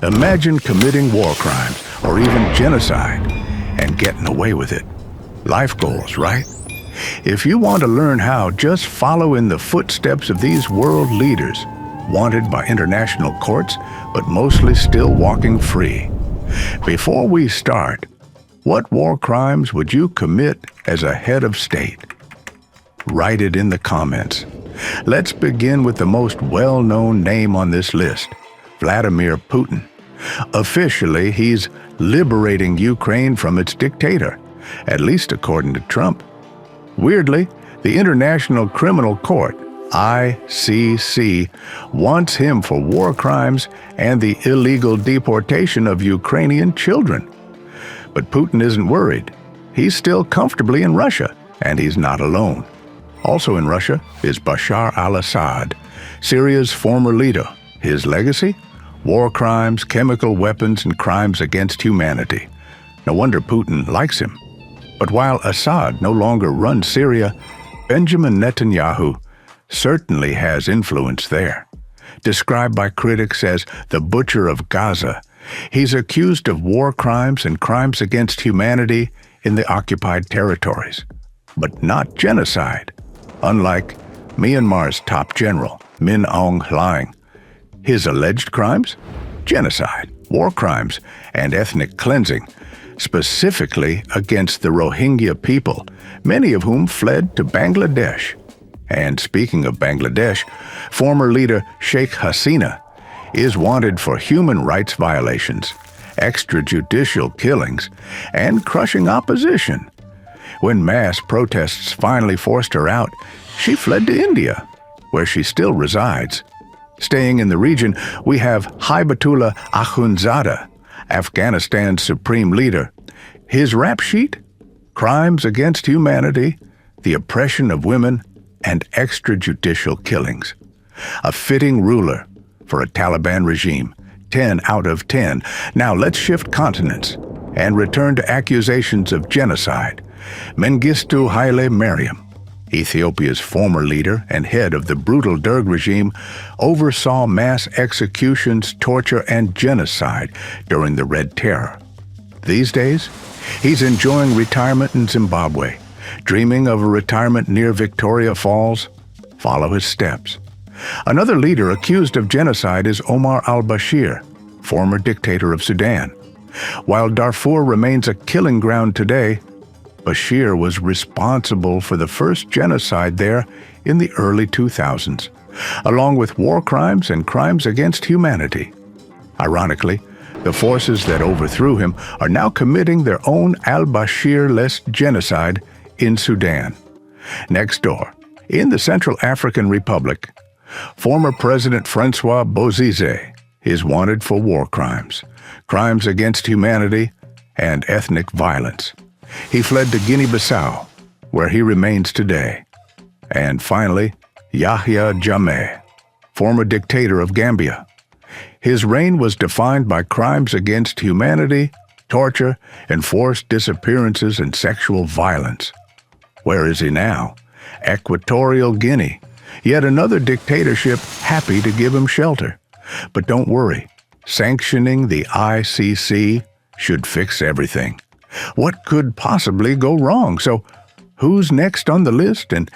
Imagine committing war crimes or even genocide and getting away with it. Life goals, right? If you want to learn how, just follow in the footsteps of these world leaders, wanted by international courts, but mostly still walking free. Before we start, what war crimes would you commit as a head of state? Write it in the comments. Let's begin with the most well-known name on this list, Vladimir Putin. Officially, he's liberating Ukraine from its dictator, at least according to Trump. Weirdly, the International Criminal Court, ICC, wants him for war crimes and the illegal deportation of Ukrainian children. But Putin isn't worried. He's still comfortably in Russia, and he's not alone. Also in Russia is Bashar al-Assad, Syria's former leader. His legacy? War crimes, chemical weapons, and crimes against humanity. No wonder Putin likes him. But while Assad no longer runs Syria, Benjamin Netanyahu certainly has influence there. Described by critics as the butcher of Gaza, he's accused of war crimes and crimes against humanity in the occupied territories, but not genocide, unlike Myanmar's top general, Min Aung Hlaing. His alleged crimes? Genocide, war crimes, and ethnic cleansing, specifically against the Rohingya people, many of whom fled to Bangladesh. And speaking of Bangladesh, former leader Sheikh Hasina is wanted for human rights violations, extrajudicial killings, and crushing opposition. When mass protests finally forced her out, she fled to India, where she still resides. Staying in the region, we have Hibatullah Akhundzada, Afghanistan's supreme leader. His rap sheet? Crimes against humanity, the oppression of women, and extrajudicial killings. A fitting ruler for a Taliban regime. 10 out of 10. Now let's shift continents and return to accusations of genocide. Mengistu Haile Mariam, Ethiopia's former leader and head of the brutal Derg regime, oversaw mass executions, torture, and genocide during the Red Terror. These days, he's enjoying retirement in Zimbabwe. Dreaming of a retirement near Victoria Falls? Follow his steps. Another leader accused of genocide is Omar al-Bashir, former dictator of Sudan. While Darfur remains a killing ground today, Bashir was responsible for the first genocide there in the early 2000s, along with war crimes and crimes against humanity. Ironically, the forces that overthrew him are now committing their own al-Bashir-less genocide in Sudan. Next door, in the Central African Republic, former President Francois Bozize is wanted for war crimes, crimes against humanity, and ethnic violence. He fled to Guinea-Bissau, where he remains today. And finally, Yahya Jammeh, former dictator of Gambia. His reign was defined by crimes against humanity, torture, enforced disappearances, and sexual violence. Where is he now? Equatorial Guinea, yet another dictatorship happy to give him shelter. But don't worry, sanctioning the ICC should fix everything. What could possibly go wrong? So, who's next on the list, and